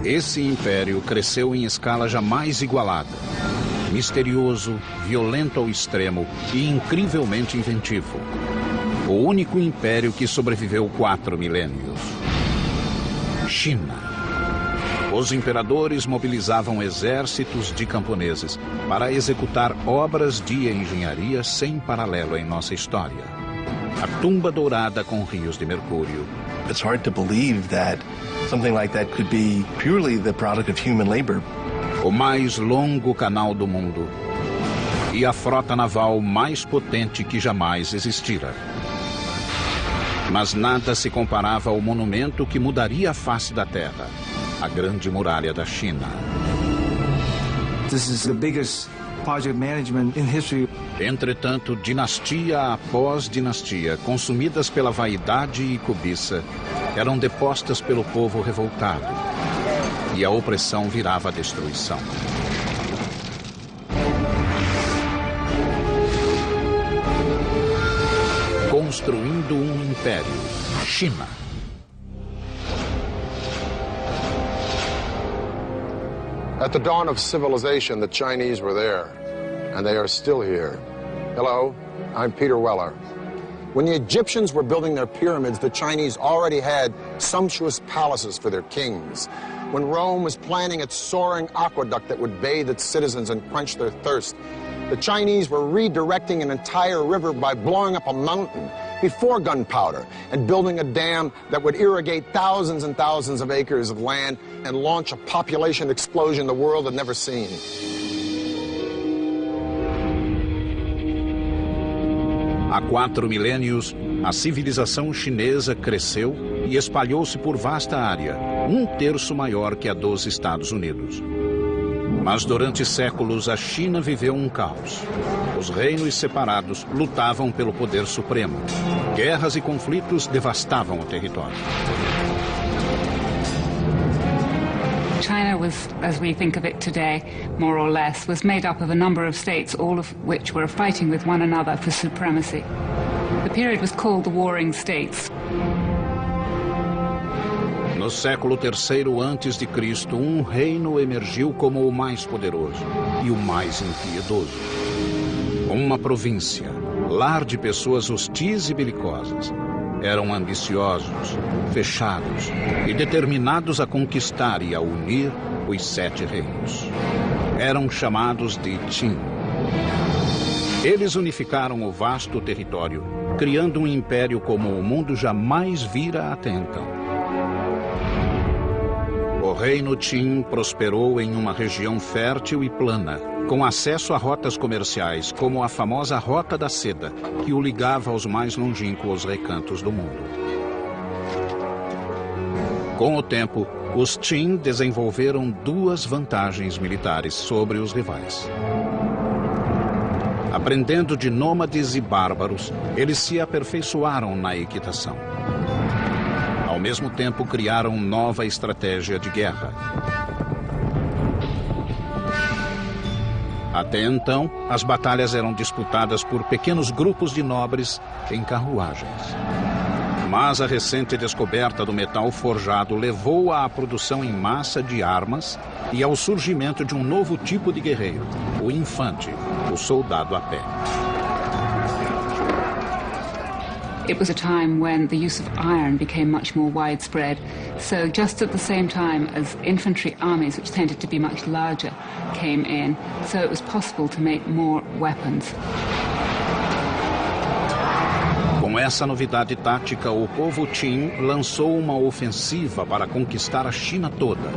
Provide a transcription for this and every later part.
Esse império cresceu em escala jamais igualada. Misterioso, violento ao extremo e incrivelmente inventivo. O único império que sobreviveu 4 milênios. China. Os imperadores mobilizavam exércitos de camponeses para executar obras de engenharia sem paralelo em nossa história. A tumba dourada com rios de mercúrio. It's hard to believe that something like that could be purely the product of human labor. O mais longo canal do mundo e a frota naval mais potente que jamais existira. Mas nada se comparava ao monumento que mudaria a face da Terra, a Grande Muralha da China. This is the biggest project management in history. Entretanto, dinastia após dinastia, consumidas pela vaidade e cobiça, eram depostas pelo povo revoltado. E a opressão virava a destruição. Construindo um império. China. At the dawn of civilization, the Chinese were there, and they are still here. Hello, I'm Peter Weller. When the Egyptians were building their pyramids, the Chinese already had sumptuous palaces for their kings. When Rome was planning its soaring aqueduct that would bathe its citizens and quench their thirst, the Chinese were redirecting an entire river by blowing up a mountain before gunpowder and building a dam that would irrigate thousands and thousands of acres of land and launch a population explosion the world had never seen. Há 4 milênios, a civilização chinesa cresceu e espalhou-se por vasta área, 1/3 maior que a dos Estados Unidos. Mas durante séculos a China viveu um caos. Os reinos separados lutavam pelo poder supremo. Guerras e conflitos devastavam o território. China was, as we think of it today, more or less, was made up of a number of states, all of which were fighting with one another for supremacy. The period was called the Warring States. No século III a.C., um reino emergiu como o mais poderoso e o mais impiedoso. Uma província, lar de pessoas hostis e belicosas. Eram ambiciosos, fechados e determinados a conquistar e a unir os 7 reinos. Eram chamados de Qin. Eles unificaram o vasto território, criando um império como o mundo jamais vira até então. O reino Qin prosperou em uma região fértil e plana, com acesso a rotas comerciais, como a famosa Rota da Seda, que o ligava aos mais longínquos recantos do mundo. Com o tempo, os Qin desenvolveram 2 vantagens militares sobre os rivais. Aprendendo de nômades e bárbaros, eles se aperfeiçoaram na equitação. Ao mesmo tempo, criaram nova estratégia de guerra. Até então, as batalhas eram disputadas por pequenos grupos de nobres em carruagens. Mas a recente descoberta do metal forjado levou à produção em massa de armas e ao surgimento de um novo tipo de guerreiro, o infante, o soldado a pé. It was a time when the use of iron became much more widespread. So just at the same time as infantry armies, which tended to be much larger, came in, so it was possible to make more weapons. Com essa novidade tática, o povo Qin lançou uma ofensiva para conquistar a China toda.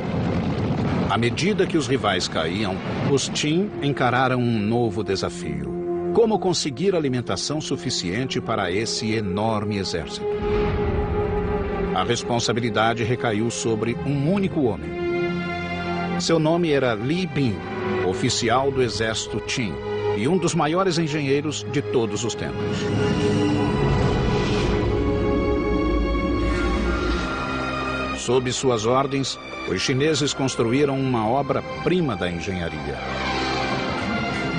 À medida que os rivais caíam, os Qin encararam um novo desafio. Como conseguir alimentação suficiente para esse enorme exército? A responsabilidade recaiu sobre um único homem. Seu nome era Li Bin, oficial do exército Qin e um dos maiores engenheiros de todos os tempos. Sob suas ordens, os chineses construíram uma obra-prima da engenharia.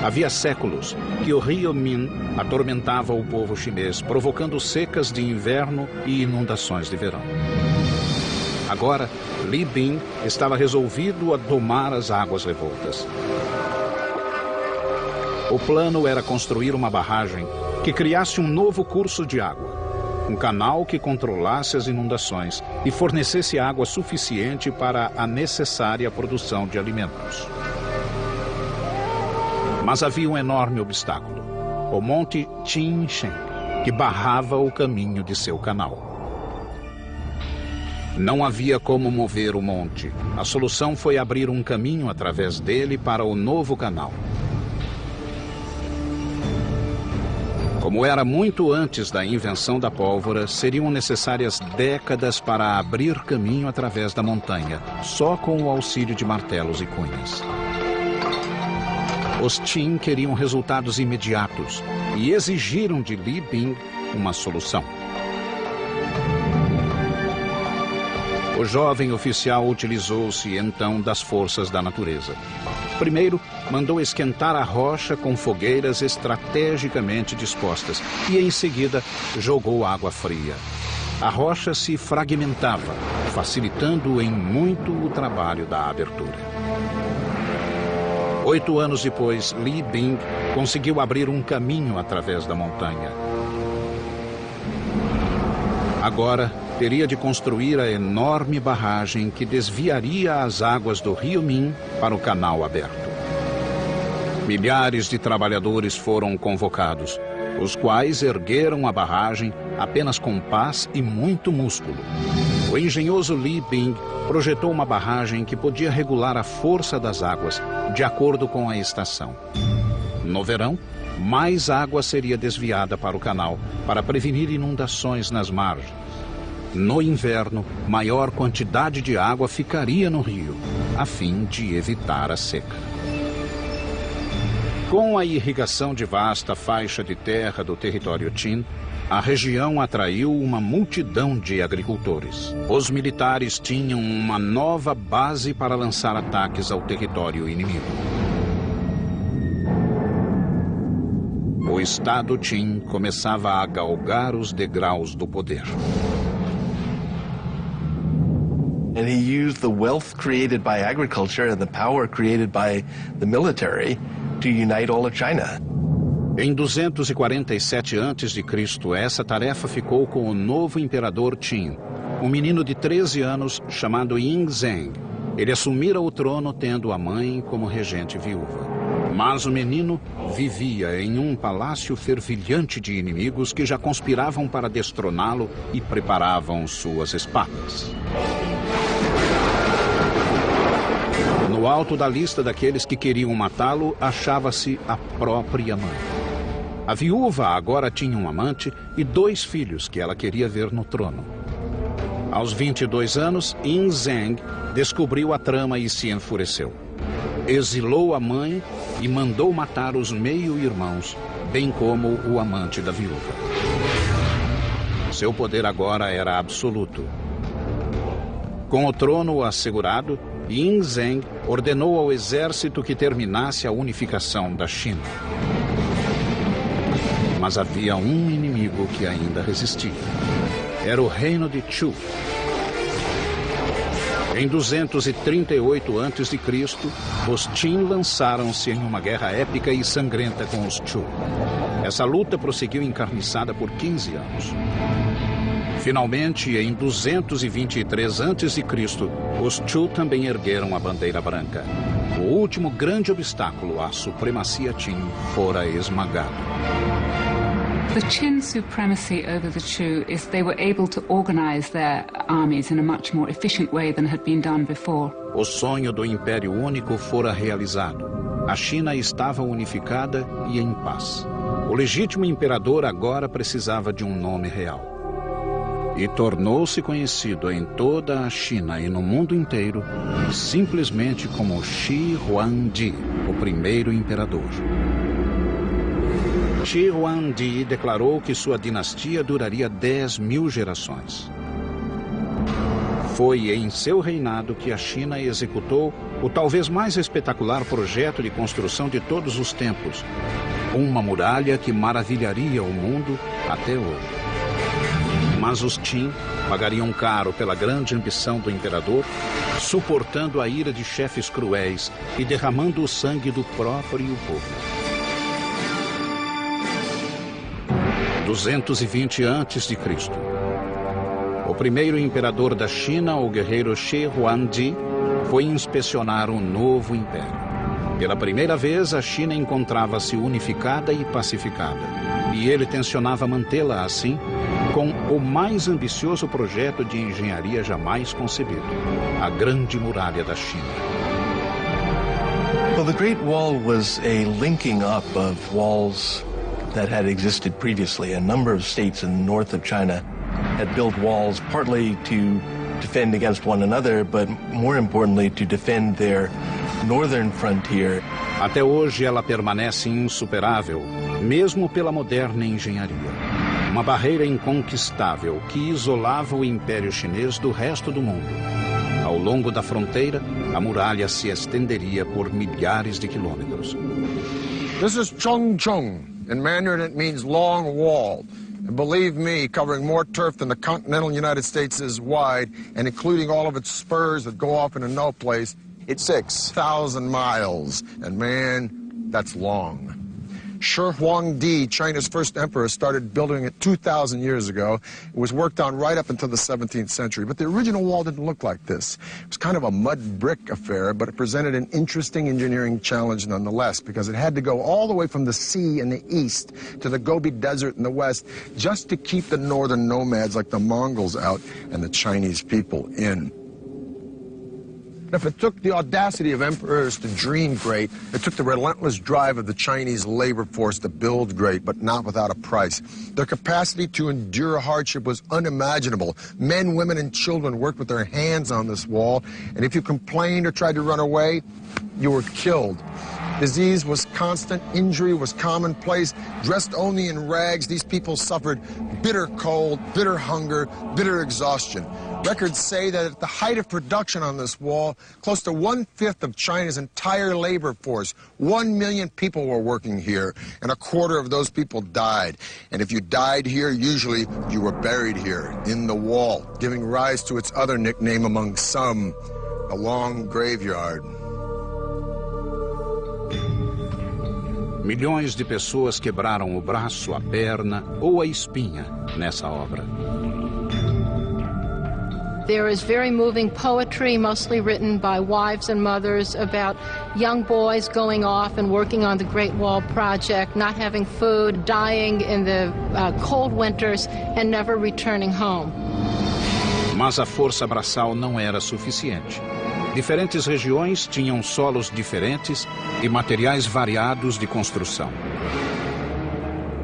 Havia séculos que o rio Min atormentava o povo chinês, provocando secas de inverno e inundações de verão. Agora, Li Bing estava resolvido a domar as águas revoltas. O plano era construir uma barragem que criasse um novo curso de água. Um canal que controlasse as inundações e fornecesse água suficiente para a necessária produção de alimentos. Mas havia um enorme obstáculo: o Monte Qinshen, que barrava o caminho de seu canal. Não havia como mover o monte. A solução foi abrir um caminho através dele para o novo canal. Como era muito antes da invenção da pólvora, seriam necessárias décadas para abrir caminho através da montanha, só com o auxílio de martelos e cunhas. Os Qin queriam resultados imediatos e exigiram de Li Bing uma solução. O jovem oficial utilizou-se então das forças da natureza. Primeiro, mandou esquentar a rocha com fogueiras estrategicamente dispostas e, em seguida, jogou água fria. A rocha se fragmentava, facilitando em muito o trabalho da abertura. 8 anos depois, Li Bing conseguiu abrir um caminho através da montanha. Agora, teria de construir a enorme barragem que desviaria as águas do rio Min para o canal aberto. Milhares de trabalhadores foram convocados, os quais ergueram a barragem apenas com pás e muito músculo. O engenhoso Li Bing projetou uma barragem que podia regular a força das águas de acordo com a estação. No verão, mais água seria desviada para o canal para prevenir inundações nas margens. No inverno, maior quantidade de água ficaria no rio, a fim de evitar a seca. Com a irrigação de vasta faixa de terra do território Qin, a região atraiu uma multidão de agricultores. Os militares tinham uma nova base para lançar ataques ao território inimigo. O Estado Qin começava a galgar os degraus do poder. And he used the wealth created by agriculture and the power created by the military to unite all of China. Em 247 a.C., essa tarefa ficou com o novo imperador Qin, um menino de 13 anos chamado Yingzheng. Ele assumira o trono tendo a mãe como regente viúva. Mas o menino vivia em um palácio fervilhante de inimigos que já conspiravam para destroná-lo e preparavam suas espadas. No alto da lista daqueles que queriam matá-lo, achava-se a própria mãe. A viúva agora tinha um amante e 2 filhos que ela queria ver no trono. Aos 22 anos, Yingzheng descobriu a trama e se enfureceu. Exilou a mãe e mandou matar os meio-irmãos, bem como o amante da viúva. Seu poder agora era absoluto. Com o trono assegurado, Yingzheng ordenou ao exército que terminasse a unificação da China. Mas havia um inimigo que ainda resistia. Era o reino de Chu. Em 238 a.C., os Qin lançaram-se em uma guerra épica e sangrenta com os Chu. Essa luta prosseguiu encarniçada por 15 anos. Finalmente, em 223 a.C., os Chu também ergueram a bandeira branca. O último grande obstáculo à supremacia Qin fora esmagado. The Qin supremacy over the Chu is they were able to organize their armies in a much more efficient way than had been done before. O sonho do Império Único fora realizado. A China estava unificada e em paz. O legítimo imperador agora precisava de um nome real. E tornou-se conhecido em toda a China e no mundo inteiro simplesmente como Shi Huangdi, o primeiro imperador. Shi Huangdi declarou que sua dinastia duraria 10.000 gerações. Foi em seu reinado que a China executou o talvez mais espetacular projeto de construção de todos os tempos, uma muralha que maravilharia o mundo até hoje. Mas Mas os Qin pagariam caro pela grande ambição do imperador, suportando a ira de chefes cruéis e derramando o sangue do próprio povo. 220 a.C. O primeiro imperador da China, o guerreiro Shi Huangdi, foi inspecionar um novo império. Pela primeira vez, a China encontrava-se unificada e pacificada, e ele tencionava mantê-la assim, com o mais ambicioso projeto de engenharia jamais concebido, a Grande Muralha da China. Well, the Great Wall was a linking up of walls that had existed previously. A number of states in the north of China had built walls partly to defend against one another, but more importantly to defend their northern frontier. Até hoje ela permanece insuperável, mesmo pela moderna engenharia. Uma barreira inconquistável que isolava o Império Chinês do resto do mundo. Ao longo da fronteira, a muralha se estenderia por milhares de quilômetros. This is Chongcheng. In Mandarin, it means long wall. And believe me, covering more turf than the continental United States is wide, and including all of its spurs that go off into no place, it's 6,000 miles. And man, that's long. Shi Huangdi, China's first emperor, started building it 2,000 years ago. It was worked on right up until the 17th century. But the original wall didn't look like this. It was kind of a mud brick affair, but it presented an interesting engineering challenge nonetheless, because it had to go all the way from the sea in the east to the Gobi Desert in the west, just to keep the northern nomads like the Mongols out and the Chinese people in. If it took the audacity of emperors to dream great, it took the relentless drive of the Chinese labor force to build great, but not without a price. Their capacity to endure hardship was unimaginable. Men, women, and children worked with their hands on this wall, and if you complained or tried to run away, you were killed. Disease was constant, injury was commonplace. Dressed only in rags, these people suffered bitter cold, bitter hunger, bitter exhaustion. Records say that at the height of production on this wall, close to 1/5 of China's entire labor force, 1 million people were working here, and 1/4 of those people died. And if you died here, usually you were buried here, in the wall, giving rise to its other nickname among some, the Long Graveyard. Milhões de pessoas quebraram o braço, a perna ou a espinha nessa obra. There is very moving poetry, mostly written by wives and mothers, about young boys going off and working on the Great Wall Project, not having food, dying in the cold winters, and never returning home. Mas a força braçal não era suficiente. Diferentes regiões tinham solos diferentes e materiais variados de construção.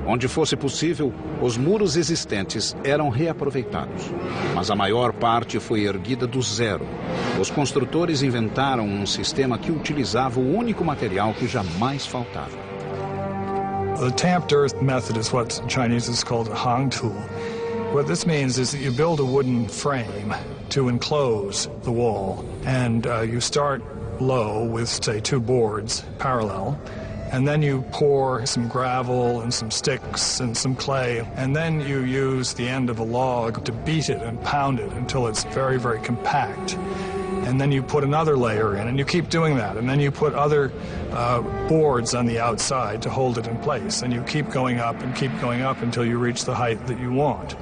Onde fosse possível, os muros existentes eram reaproveitados, mas a maior parte foi erguida do zero. Os construtores inventaram um sistema que utilizava o único material que jamais faltava. The tamped earth method is what in Chinese is called a hangtu. What this means is that you build a wooden frame to enclose the wall, and you start low with, say, 2 boards parallel. And then you pour some gravel and some sticks and some clay, and then you use the end of a log to beat it and pound it until it's very, very compact. And then you put another layer in, and you keep doing that. And then you put other boards on the outside to hold it in place. And you keep going up until you reach the height that you want.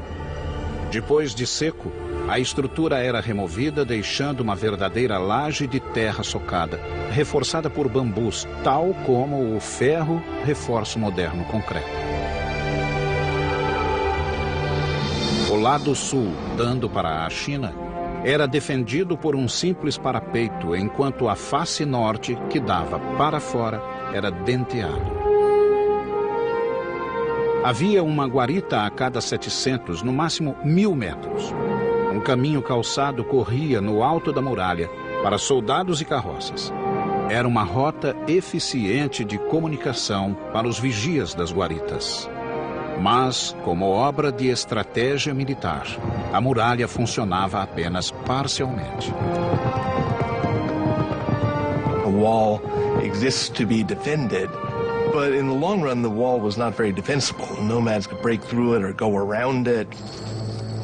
Depois de seco, a estrutura era removida, deixando uma verdadeira laje de terra socada, reforçada por bambus, tal como o ferro reforça o moderno concreto. O lado sul, dando para a China, era defendido por um simples parapeito, enquanto a face norte, que dava para fora, era denteado. Havia uma guarita a cada 700, no máximo 1.000 metros. Um caminho calçado corria no alto da muralha para soldados e carroças. Era uma rota eficiente de comunicação para os vigias das guaritas. Mas, como obra de estratégia militar, a muralha funcionava apenas parcialmente. A wall exists to be defended, but in the long run the wall was not very defensible. Nomads could break through it or go around it.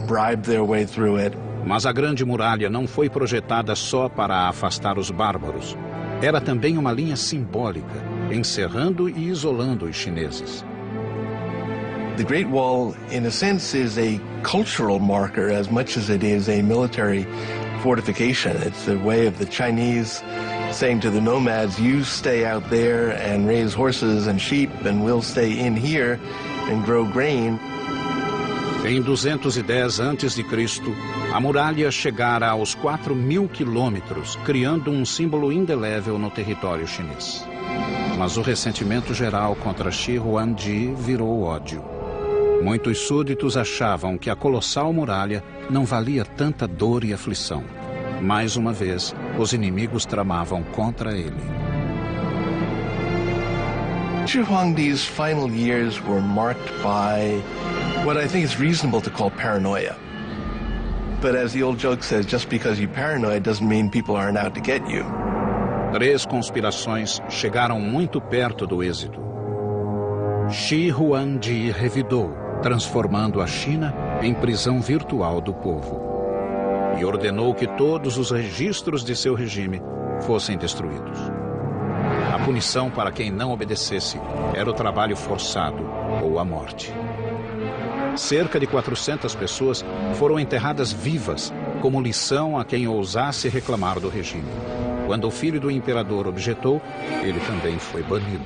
bribe their way through it. Mas a Grande Muralha não foi projetada só para afastar os bárbaros. Era também uma linha simbólica, encerrando e isolando os chineses. The Great Wall, in a sense, is a cultural marker as much as it is a military fortification. It's the way of the Chinese saying to the nomads, you stay out there and raise horses and sheep, and we'll stay in here and grow grain. Em 210 a.C., a muralha chegara aos 4.000 quilômetros, criando um símbolo indelével no território chinês. Mas o ressentimento geral contra Shi Huangdi virou ódio. Muitos súditos achavam que a colossal muralha não valia tanta dor e aflição. Mais uma vez, os inimigos tramavam contra ele. Shi Huangdi's final years were marked by what I think is reasonable to call paranoia. But as the old joke says, just because you're paranoid doesn't mean people aren't out to get you. 3 conspirações chegaram muito perto do êxito. Shi Huangdi revidou, transformando a China em prisão virtual do povo. E ordenou que todos os registros de seu regime fossem destruídos. A punição para quem não obedecesse era o trabalho forçado ou a morte. Cerca de 400 pessoas foram enterradas vivas como lição a quem ousasse reclamar do regime. Quando o filho do imperador objetou, ele também foi banido.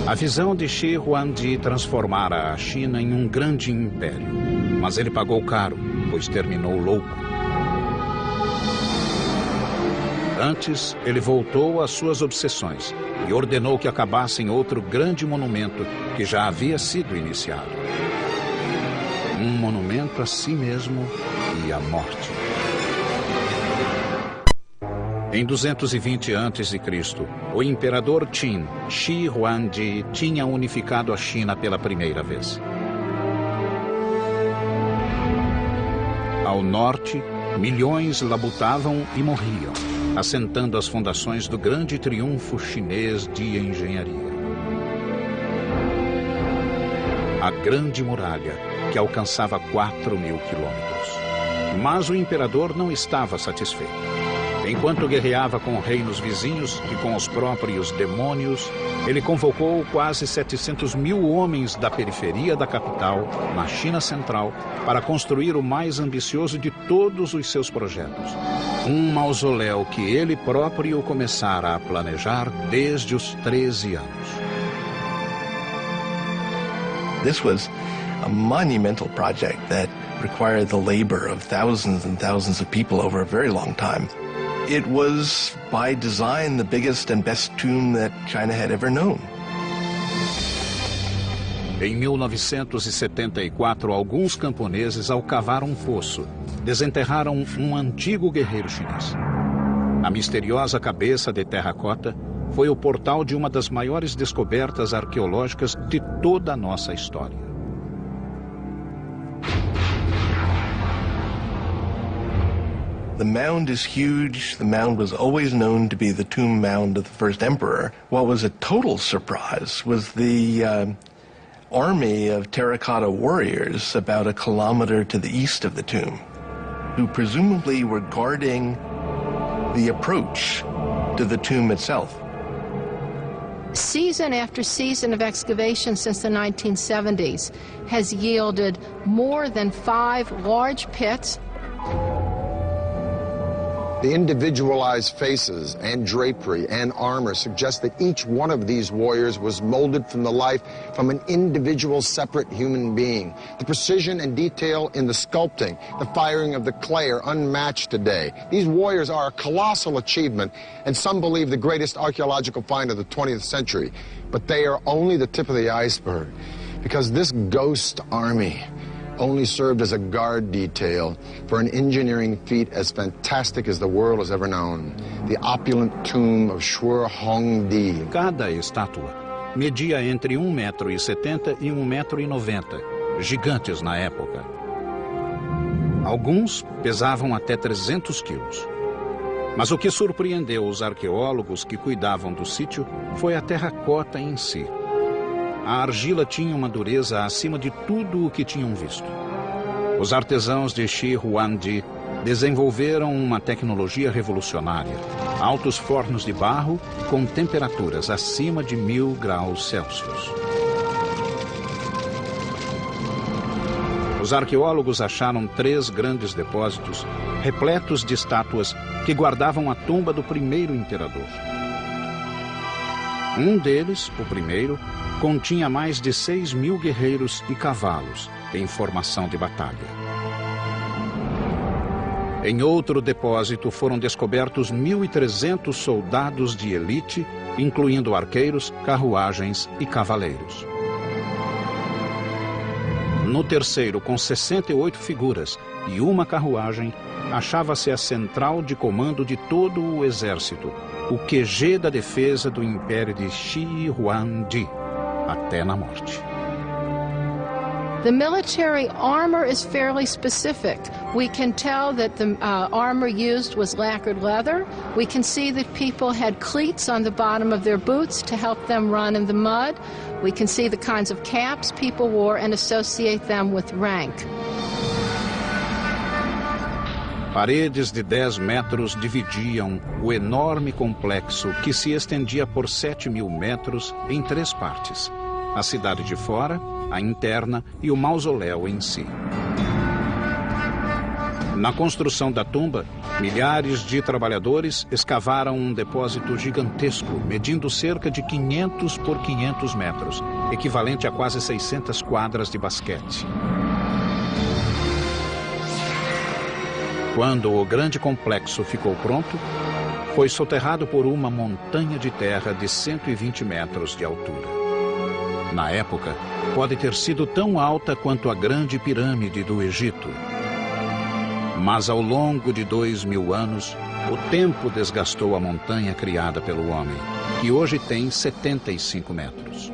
A visão de Shi Huangdi transformara a China em um grande império, mas ele pagou caro, pois terminou louco. Antes, ele voltou às suas obsessões e ordenou que acabassem outro grande monumento que já havia sido iniciado. Um monumento a si mesmo e à morte. Em 220 a.C., o imperador Qin, Shi Huangdi, tinha unificado a China pela primeira vez. Ao norte, milhões labutavam e morriam, assentando as fundações do grande triunfo chinês de engenharia. A Grande Muralha, que alcançava 4.000 quilômetros. Mas o imperador não estava satisfeito. Enquanto guerreava com reinos vizinhos e com os próprios demônios, ele convocou quase 700.000 homens da periferia da capital, na China Central, para construir o mais ambicioso de todos os seus projetos. Um mausoléu que ele próprio começara a planejar desde os 13 anos. This was a monumental project that required the labor of thousands and thousands of people over a very long time. It was, by design, the biggest and best tomb that China had ever known. Em 1974, alguns camponeses, ao cavar um poço, desenterraram um antigo guerreiro chinês. A misteriosa cabeça de terracota foi o portal de uma das maiores descobertas arqueológicas de toda a nossa história. The mound is huge. The mound was always known to be the tomb mound of the first emperor. What was a total surprise was the army of terracotta warriors about a kilometer to the east of the tomb, who presumably were guarding the approach to the tomb itself. Season after season of excavation since the 1970s has yielded more than 5 large pits. The individualized faces and drapery and armor suggest that each one of these warriors was molded from the life from an individual separate human being. The precision and detail in the sculpting, the firing of the clay are unmatched today. These warriors are a colossal achievement, and some believe the greatest archaeological find of the 20th century. But they are only the tip of the iceberg, because this ghost army only served as a guard detail for an engineering feat as fantastic as the world has ever known, the opulent tomb of Shi Huangdi. Cada estátua media entre 1,70 m e 1,90 m, gigantes na época. Alguns pesavam até 300 quilos. Mas o que surpreendeu os arqueólogos que cuidavam do sítio foi a terracota em si. A argila tinha uma dureza acima de tudo o que tinham visto. Os artesãos de Shi Huangdi desenvolveram uma tecnologia revolucionária. Altos fornos de barro com temperaturas acima de 1000 graus Celsius. Os arqueólogos acharam 3 grandes depósitos repletos de estátuas que guardavam a tumba do primeiro imperador. Um deles, o primeiro, continha mais de 6.000 guerreiros e cavalos em formação de batalha. Em outro depósito foram descobertos 1.300 soldados de elite, incluindo arqueiros, carruagens e cavaleiros. No terceiro, com 68 figuras e uma carruagem, achava-se a central de comando de todo o exército, o QG da defesa do Império de Shi Huangdi, até na morte. The military armor is fairly specific. We can tell that the armor used was lacquered leather. We can see that people had cleats on the bottom of their boots to help them run in the mud. We can see the kinds of caps people wore and associate them with rank. Paredes de 10 metros dividiam o enorme complexo que se estendia por 7.000 metros em 3 partes: a cidade de fora, a interna e o mausoléu em si. Na construção da tumba, milhares de trabalhadores escavaram um depósito gigantesco, medindo cerca de 500 por 500 metros, equivalente a quase 600 quadras de basquete. Quando o grande complexo ficou pronto, foi soterrado por uma montanha de terra de 120 metros de altura. Na época, pode ter sido tão alta quanto a Grande Pirâmide do Egito. Mas ao longo de 2000 anos, o tempo desgastou a montanha criada pelo homem, que hoje tem 75 metros.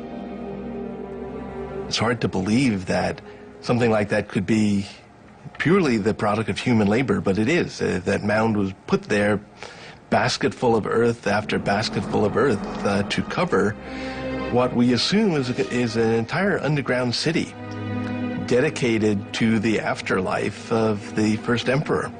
It's hard to believe that something like that could be purely the product of human labor, but it is. That mound was put there, basketful of earth after basketful of earth, to cover what we assume is an entire underground city dedicated to the afterlife of the first emperor.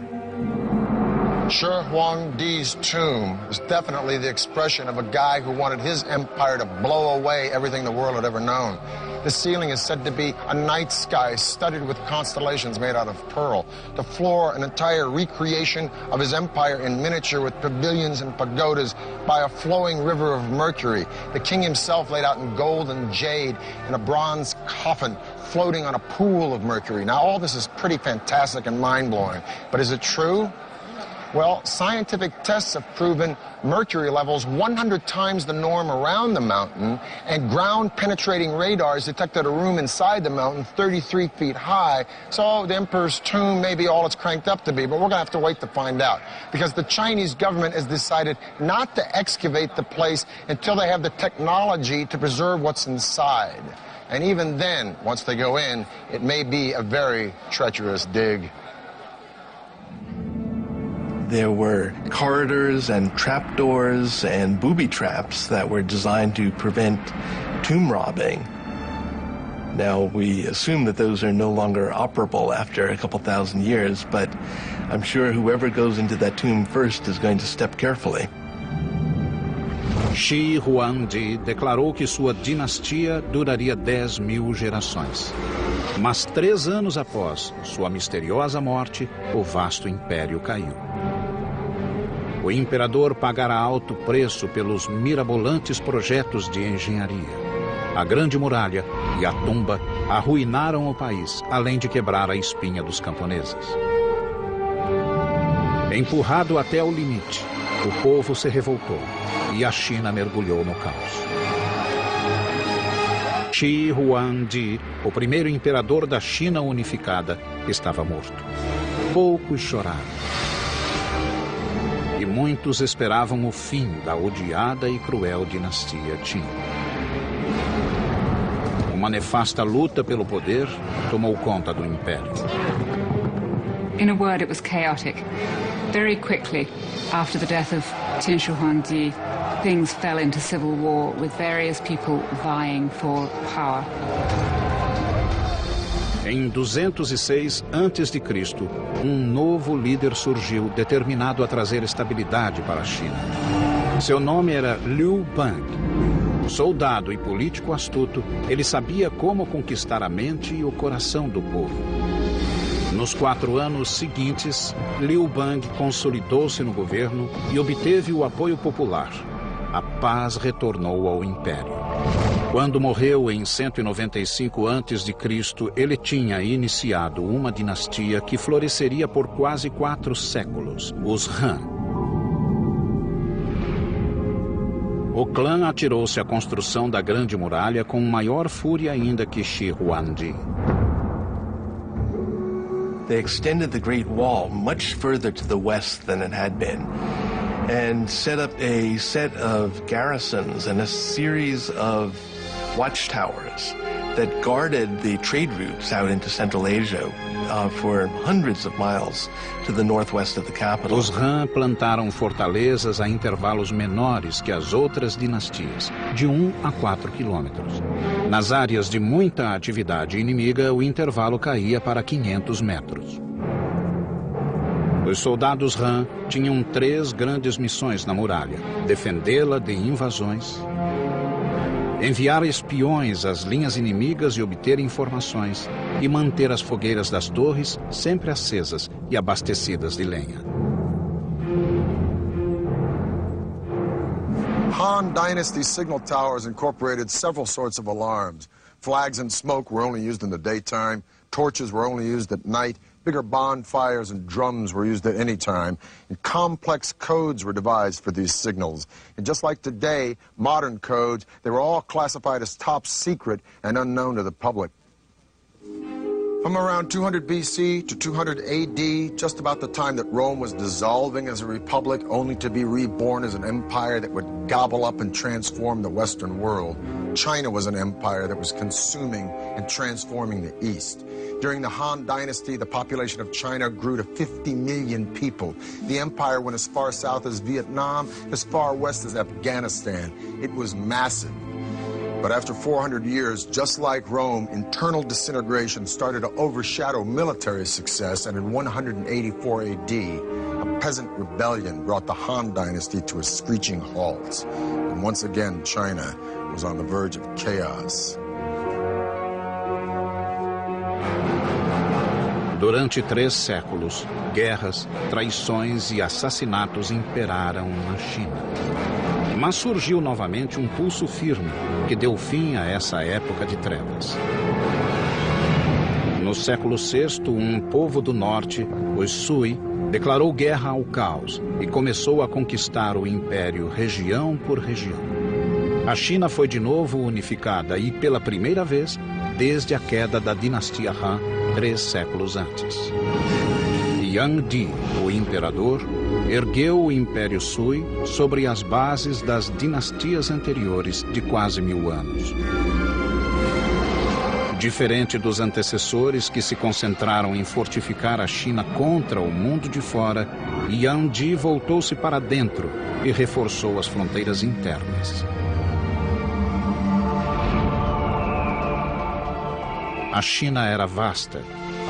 Shi Huangdi's tomb is definitely the expression of a guy who wanted his empire to blow away everything the world had ever known. The ceiling is said to be a night sky studded with constellations made out of pearl. The floor, an entire recreation of his empire in miniature with pavilions and pagodas by a flowing river of mercury. The king himself laid out in gold and jade in a bronze coffin floating on a pool of mercury. Now, all this is pretty fantastic and mind-blowing, but is it true? Well, scientific tests have proven mercury levels 100 times the norm around the mountain, and ground-penetrating radars detected a room inside the mountain 33 feet high. So the emperor's tomb may be all it's cranked up to be, but we're going to have to wait to find out, because the Chinese government has decided not to excavate the place until they have the technology to preserve what's inside. And even then, once they go in, it may be a very treacherous dig. There were corridors and trapdoors and booby traps that were designed to prevent tomb robbing. Now, we assume that those are no longer operable after a couple thousand years, but I'm sure whoever goes into that tomb first is going to step carefully. Shi Huangdi declarou que sua dinastia duraria 10.000 gerações. Mas 3 anos após sua misteriosa morte, o vasto império caiu. O imperador pagará alto preço pelos mirabolantes projetos de engenharia. A Grande Muralha e a tumba arruinaram o país, além de quebrar a espinha dos camponeses. Empurrado até o limite, o povo se revoltou e a China mergulhou no caos. Shi Huangdi, o primeiro imperador da China unificada, estava morto. Poucos choraram. E muitos esperavam o fim da odiada e cruel dinastia Qin. Uma nefasta luta pelo poder tomou conta do império. In a word, it was chaotic. Very quickly, after the death of Qin Shi Huangdi, things fell into civil war, with various people vying for power. Em 206 a.C., um novo líder surgiu, determinado a trazer estabilidade para a China. Seu nome era Liu Bang. Soldado e político astuto, ele sabia como conquistar a mente e o coração do povo. Nos 4 anos seguintes, Liu Bang consolidou-se no governo e obteve o apoio popular. A paz retornou ao império. Quando morreu em 195 a.C., ele tinha iniciado uma dinastia que floresceria por quase 4 séculos, os Han. O clã atirou-se à construção da Grande Muralha com maior fúria ainda que Shi Huangdi. They extended the Great Wall much further to the west than it had been, and set up a set of garrisons and a series of watchtowers that guarded the trade routes out into Central Asia for hundreds of miles to the northwest of the capital. Os Han plantaram fortalezas a intervalos menores que as outras dinastias, de 1 a 4 quilômetros. Nas áreas de muita atividade inimiga, o intervalo caía para 500 metros. Os soldados Han tinham 3 grandes missões na muralha: defendê-la de invasões, enviar espiões às linhas inimigas e obter informações, e manter as fogueiras das torres sempre acesas e abastecidas de lenha. Han Dynasty signal towers incorporated several sorts of alarms. Flags and smoke were only used in the daytime. Torches were only used at night. Bigger bonfires and drums were used at any time. And complex codes were devised for these signals. And just like today, modern codes, they were all classified as top secret and unknown to the public. From around 200 BC to 200 AD, just about the time that Rome was dissolving as a republic, only to be reborn as an empire that would gobble up and transform the Western world, China was an empire that was consuming and transforming the East. During the Han Dynasty, the population of China grew to 50 million people. The empire went as far south as Vietnam, as far west as Afghanistan. It was massive. But after 400 years, just like Rome, internal disintegration started to overshadow military success, and in 184 AD, a peasant rebellion brought the Han Dynasty to a screeching halt. And once again, China was on the verge of chaos. Durante 3 séculos, guerras, traições e assassinatos imperaram na China. Mas surgiu novamente um pulso firme que deu fim a essa época de trevas. No século VI, um povo do norte, os Sui, declarou guerra ao caos e começou a conquistar o império região por região. A China foi de novo unificada e, pela primeira vez, desde a queda da dinastia Han, 3 séculos antes. Yang Di, o imperador, ergueu o Império Sui sobre as bases das dinastias anteriores de quase 1000 anos. Diferente dos antecessores que se concentraram em fortificar a China contra o mundo de fora, Yang Di voltou-se para dentro e reforçou as fronteiras internas. A China era vasta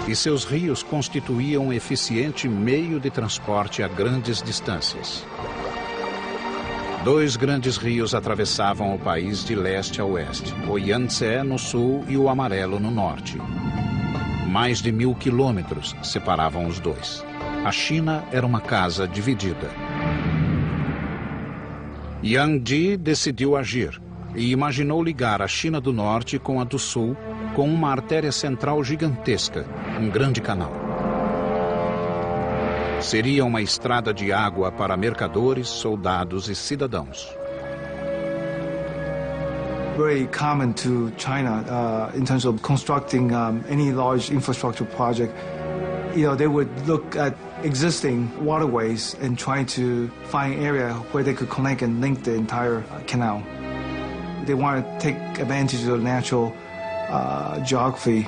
e seus rios constituíam um eficiente meio de transporte a grandes distâncias. 2 grandes rios atravessavam o país de leste a oeste, o Yangtze no sul e o Amarelo no norte. Mais de 1000 quilômetros separavam os dois. A China era uma casa dividida. Yang Di decidiu agir e imaginou ligar a China do norte com a do sul com uma artéria central gigantesca, um grande canal. Seria uma estrada de água para mercadores, soldados e cidadãos. Very common to China in terms of constructing any large infrastructure project. They would look at existing waterways and try to find area where they could connect and link the entire canal. They want to take advantage of the natural geography.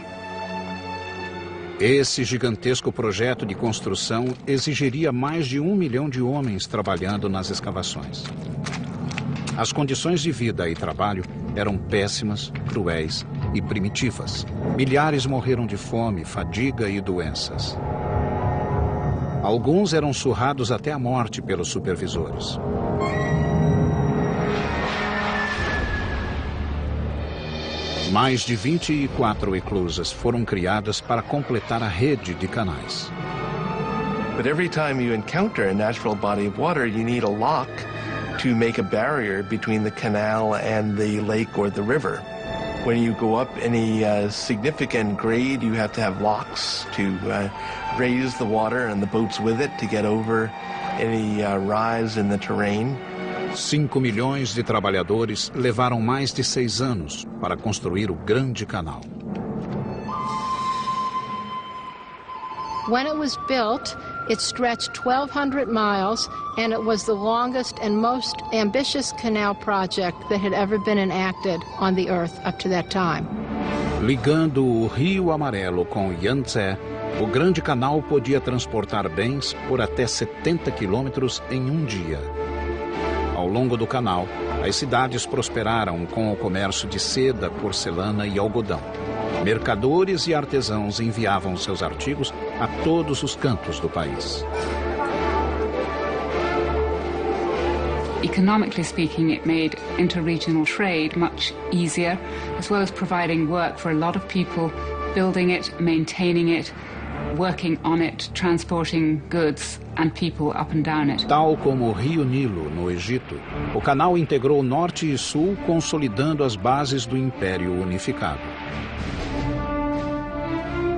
Esse gigantesco projeto de construção exigiria mais de 1 milhão de homens trabalhando nas escavações. As condições de vida e trabalho eram péssimas, cruéis e primitivas. Milhares morreram de fome, fadiga e doenças. Alguns eram surrados até a morte pelos supervisores. Mais de 24 eclusas foram criadas para completar a rede de canais. But every time you encounter a natural body of water, you need a lock to make a barrier between the canal and the lake or the river. When you go up any significant grade, you have to have locks to raise the water and the boats with it to get over any rise in the terrain. 5 milhões de trabalhadores levaram mais de 6 anos para construir o Grande Canal. When it was built, it stretched 1,200 miles, and it was the longest and most ambitious canal project that had ever been enacted on the Earth up to that time. Ligando o Rio Amarelo com o Yangtze, o Grande Canal podia transportar bens por até 70 quilômetros em um dia. Ao longo do canal, as cidades prosperaram com o comércio de seda, porcelana e algodão. Mercadores e artesãos enviavam seus artigos a todos os cantos do país. Economically speaking, it made interregional trade much easier, as well as providing work for a lot of people, building it, maintaining it, working on it, transporting goods and people up and down it. Tal como o Rio Nilo, no Egito, o canal integrou norte e sul, consolidando as bases do Império Unificado.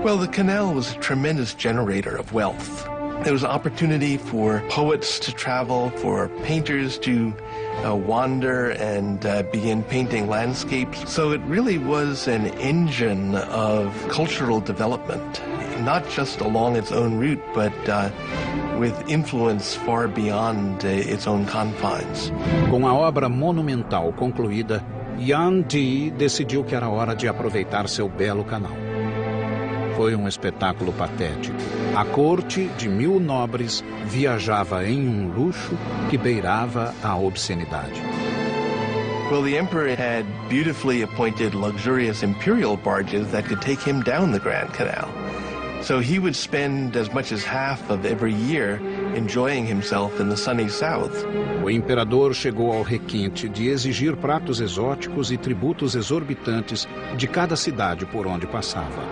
Well, the canal was a tremendous generator of wealth. There was opportunity for poets to travel, for painters to wander and begin painting landscapes. So it really was an engine of cultural development, not just along its own route, but with influence far beyond its own confines. Com a obra monumental concluída, Yuan Di decidiu que era hora de aproveitar seu belo canal. Foi um espetáculo patético. A corte de 1000 nobres viajava em luxo que beirava a obscenidade. Well, the emperor had beautifully appointed luxurious imperial barges that could take him down the Grand Canal. So he would spend as much as half of every year enjoying himself in the sunny south. O imperador chegou ao requinte de exigir pratos exóticos e tributos exorbitantes de cada cidade por onde passava.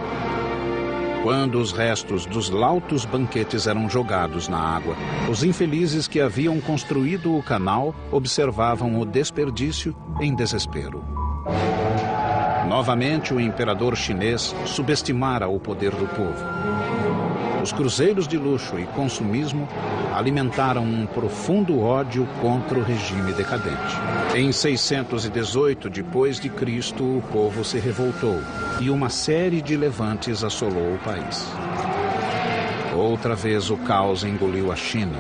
Quando os restos dos lautos banquetes eram jogados na água, os infelizes que haviam construído o canal observavam o desperdício em desespero. Novamente, o imperador chinês subestimara o poder do povo. Os cruzeiros de luxo e consumismo alimentaram um profundo ódio contra o regime decadente. Em 618 depois de Cristo, o povo se revoltou e uma série de levantes assolou o país. Outra vez o caos engoliu a China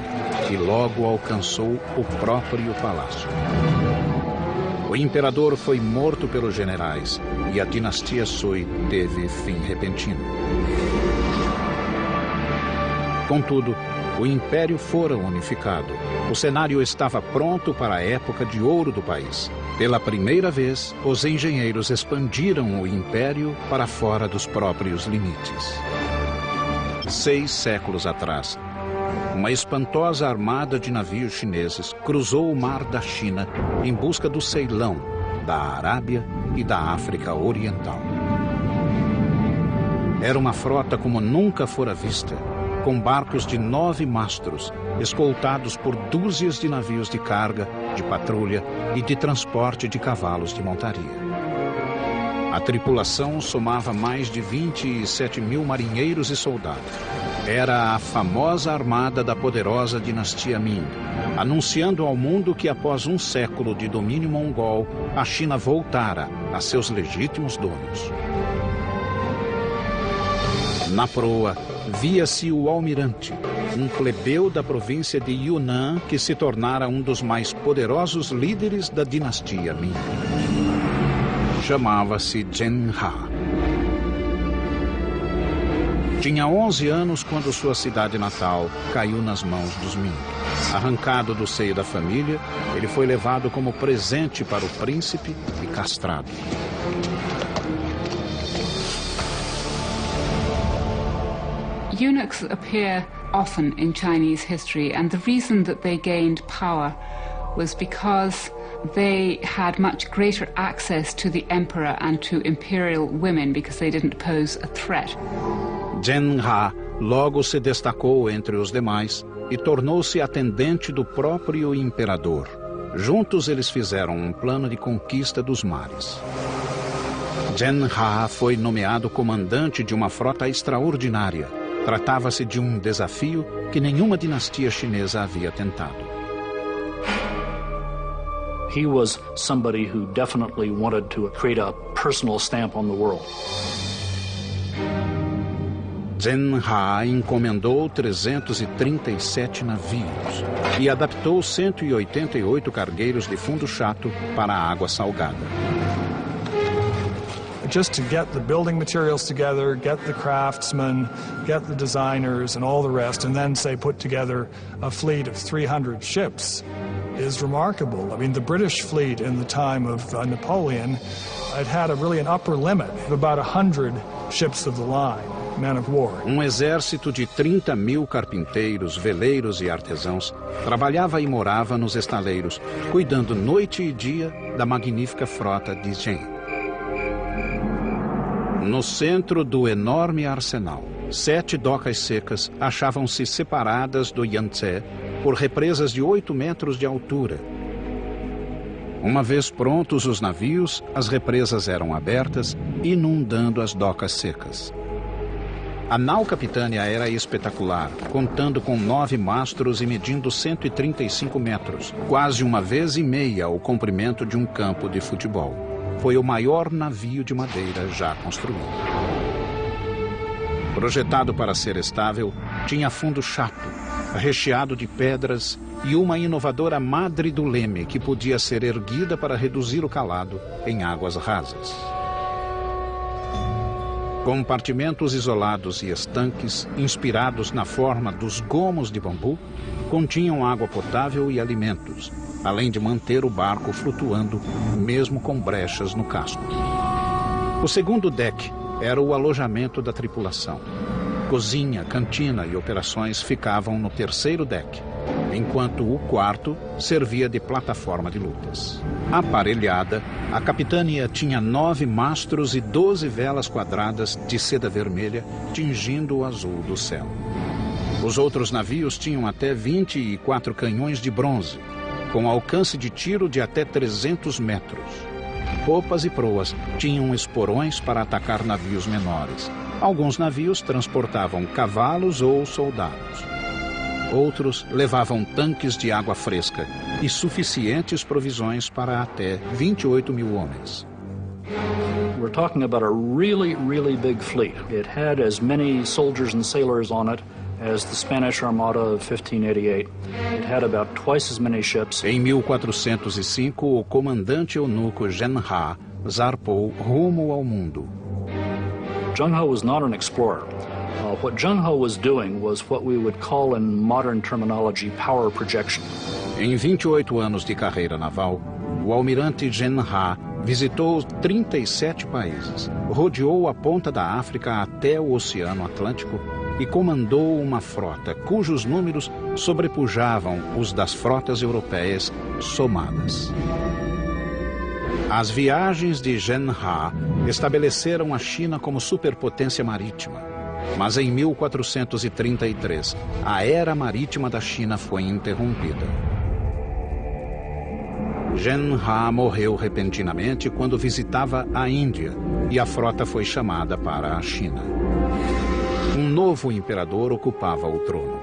e logo alcançou o próprio palácio. O imperador foi morto pelos generais e a dinastia Sui teve fim repentino. Contudo, o império fora unificado. O cenário estava pronto para a época de ouro do país. Pela primeira vez, os engenheiros expandiram o império para fora dos próprios limites. 6 séculos atrás, uma espantosa armada de navios chineses cruzou o mar da China em busca do Ceilão, da Arábia e da África Oriental. Era uma frota como nunca fora vista, com barcos de 9 mastros, escoltados por dúzias de navios de carga, de patrulha e de transporte de cavalos de montaria. A tripulação somava mais de 27 mil marinheiros e soldados. Era a famosa armada da poderosa dinastia Ming, anunciando ao mundo que após um século de domínio mongol, a China voltara a seus legítimos donos. Na proa, via-se o almirante, um plebeu da província de Yunnan que se tornara um dos mais poderosos líderes da dinastia Ming. Chamava-se Zheng He. Tinha 11 anos quando sua cidade natal caiu nas mãos dos Ming. Arrancado do seio da família, ele foi levado como presente para o príncipe e castrado. Eunuchs appear often in Chinese history, and the reason that they gained power was because they had much greater access to the emperor and to imperial women because they didn't pose a threat. Zhen He logo se destacou entre os demais e tornou-se atendente do próprio imperador. Juntos eles fizeram um plano de conquista dos mares. Zhen He foi nomeado comandante de uma frota extraordinária. Tratava-se de um desafio que nenhuma dinastia chinesa havia tentado. He was somebody who definitely wanted to create a personal stamp on the world. Zhen He encomendou 337 navios e adaptou 188 cargueiros de fundo chato para a água salgada. Just to get the building materials together, get the craftsmen, get the designers and all the rest, and then, say, put together a fleet of 300 ships is remarkable. I mean, the British fleet in the time of Napoleon, it had an upper limit of about 100 ships of the line, men of war. Exército de 30.000 carpinteiros, veleiros e artesãos trabalhava e morava nos estaleiros, cuidando noite e dia da magnífica frota de Zhen. No centro do enorme arsenal, 7 docas secas achavam-se separadas do Yangtze por represas de 8 metros de altura. Uma vez prontos os navios, as represas eram abertas, inundando as docas secas. A nau capitânia era espetacular, contando com 9 mastros e medindo 135 metros, quase uma vez e meia o comprimento de um campo de futebol. Foi o maior navio de madeira já construído. Projetado para ser estável, tinha fundo chato, recheado de pedras e uma inovadora madre do leme que podia ser erguida para reduzir o calado em águas rasas. Compartimentos isolados e estanques, inspirados na forma dos gomos de bambu, continham água potável e alimentos, além de manter o barco flutuando, mesmo com brechas no casco. O segundo deck era o alojamento da tripulação. Cozinha, cantina e operações ficavam no terceiro deck, enquanto o quarto servia de plataforma de lutas. Aparelhada, a capitânia tinha 9 mastros e 12 velas quadradas de seda vermelha, tingindo o azul do céu. Os outros navios tinham até 24 canhões de bronze, com alcance de tiro de até 300 metros. Popas e proas tinham esporões para atacar navios menores. Alguns navios transportavam cavalos ou soldados. Outros levavam tanques de água fresca e suficientes provisões para até 28.000 homens. We're talking about a really, really big fleet. It had as many soldiers and sailors on it as the Spanish Armada of 1588. It had about twice as many ships. Em 1405, o comandante eunuco Zhen He zarpou rumo ao mundo. Zheng He was not an explorer. What Zheng He was doing was what we would call in modern terminology power projection. Em 28 anos de carreira naval, o almirante Zhen He visitou 37 países, rodeou a ponta da África até o Oceano Atlântico e comandou uma frota cujos números sobrepujavam os das frotas europeias somadas. As viagens de Zhen He estabeleceram a China como superpotência marítima. Mas em 1433, a era marítima da China foi interrompida. Zhen He morreu repentinamente quando visitava a Índia e a frota foi chamada para a China. Um novo imperador ocupava o trono.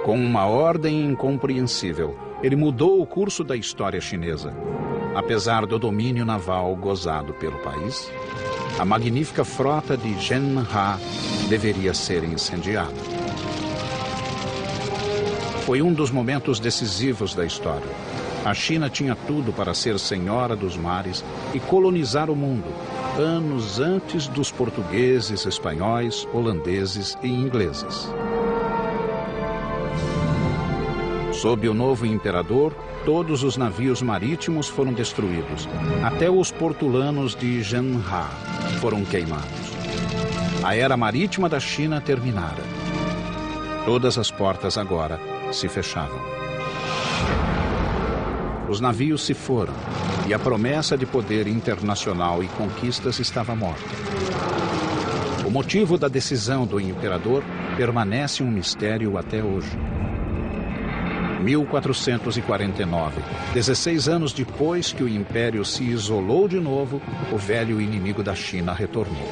Com uma ordem incompreensível, ele mudou o curso da história chinesa. Apesar do domínio naval gozado pelo país, a magnífica frota de Zhen He deveria ser incendiada. Foi um dos momentos decisivos da história. A China tinha tudo para ser senhora dos mares e colonizar o mundo, anos antes dos portugueses, espanhóis, holandeses e ingleses. Sob o novo imperador, todos os navios marítimos foram destruídos. Até os portulanos de Zhenha foram queimados. A era marítima da China terminara. Todas as portas agora se fechavam. Os navios se foram e a promessa de poder internacional e conquistas estava morta. O motivo da decisão do imperador permanece um mistério até hoje. 1449, 16 anos depois que o império se isolou de novo, o velho inimigo da China retornou.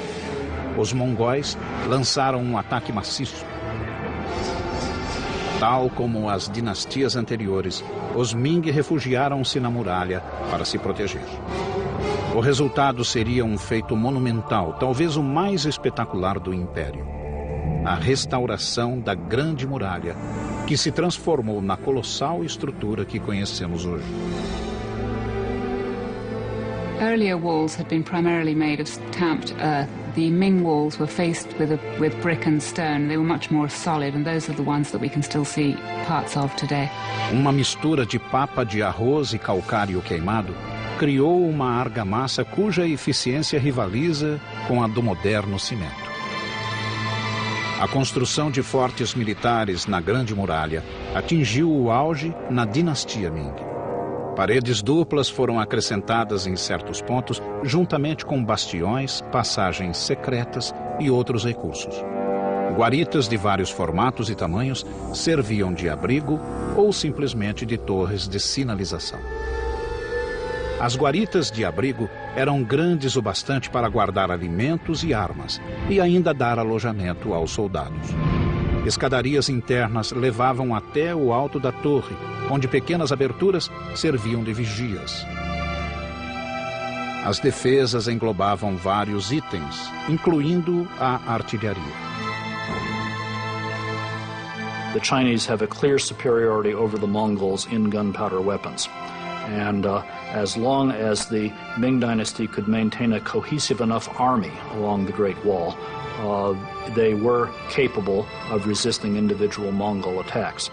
Os mongóis lançaram um ataque maciço. Tal como as dinastias anteriores, os Ming refugiaram-se na muralha para se proteger. O resultado seria um feito monumental, talvez o mais espetacular do império: a restauração da Grande Muralha, que se transformou na colossal estrutura que conhecemos hoje. Earlier walls had been primarily made of tamped earth. The Ming walls were faced with brick and stone. They were much more solid, and those are the ones that we can still see parts of today. Uma mistura de papa de arroz e calcário queimado criou uma argamassa cuja eficiência rivaliza com a do moderno cimento. A construção de fortes militares na Grande Muralha atingiu o auge na dinastia Ming. Paredes duplas foram acrescentadas em certos pontos, juntamente com bastiões, passagens secretas e outros recursos. Guaritas de vários formatos e tamanhos serviam de abrigo ou simplesmente de torres de sinalização. As guaritas de abrigo eram grandes o bastante para guardar alimentos e armas e ainda dar alojamento aos soldados. Escadarias internas levavam até o alto da torre, onde pequenas aberturas serviam de vigias. As defesas englobavam vários itens, incluindo a artilharia. The Chinese have a clear superiority over the Mongols in gunpowder weapons. And as long as the Ming Dynasty could maintain a cohesive enough army along the Great Wall, they were capable of resisting individual Mongol attacks.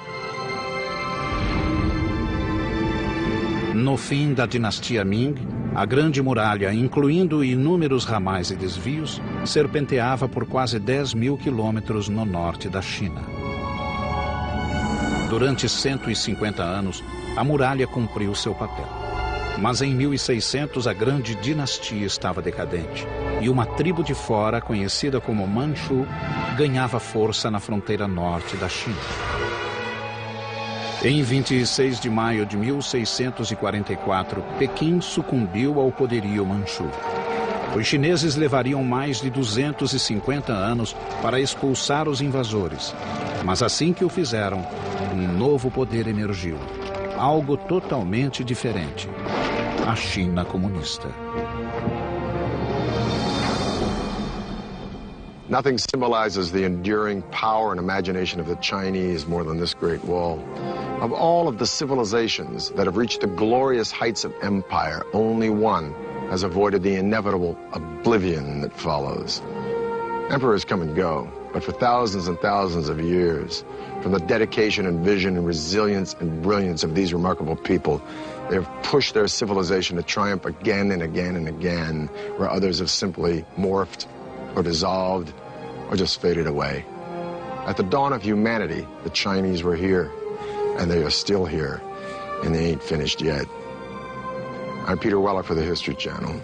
No fim da dinastia Ming, a Grande Muralha, incluindo inúmeros ramais e desvios, serpenteava por quase 10.000 quilômetros no norte da China. Durante 150 anos, a muralha cumpriu seu papel. Mas em 1600 a grande dinastia estava decadente e uma tribo de fora, conhecida como Manchu, ganhava força na fronteira norte da China. Em 26 de maio de 1644, Pequim sucumbiu ao poderio Manchu. Os chineses levariam mais de 250 anos para expulsar os invasores, mas assim que o fizeram, um novo poder emergiu. Algo totalmente diferente: a China comunista. Nothing symbolizes the enduring power and imagination of the Chinese more than this Great Wall. Of all of the civilizations that have reached the glorious heights of empire, only one has avoided the inevitable oblivion that follows. Emperors come and go, but for thousands and thousands of years, from the dedication and vision and resilience and brilliance of these remarkable people, they have pushed their civilization to triumph again and again and again, where others have simply morphed or dissolved or just faded away. At the dawn of humanity, the Chinese were here, and they are still here, and they ain't finished yet. I'm Peter Weller for the History Channel.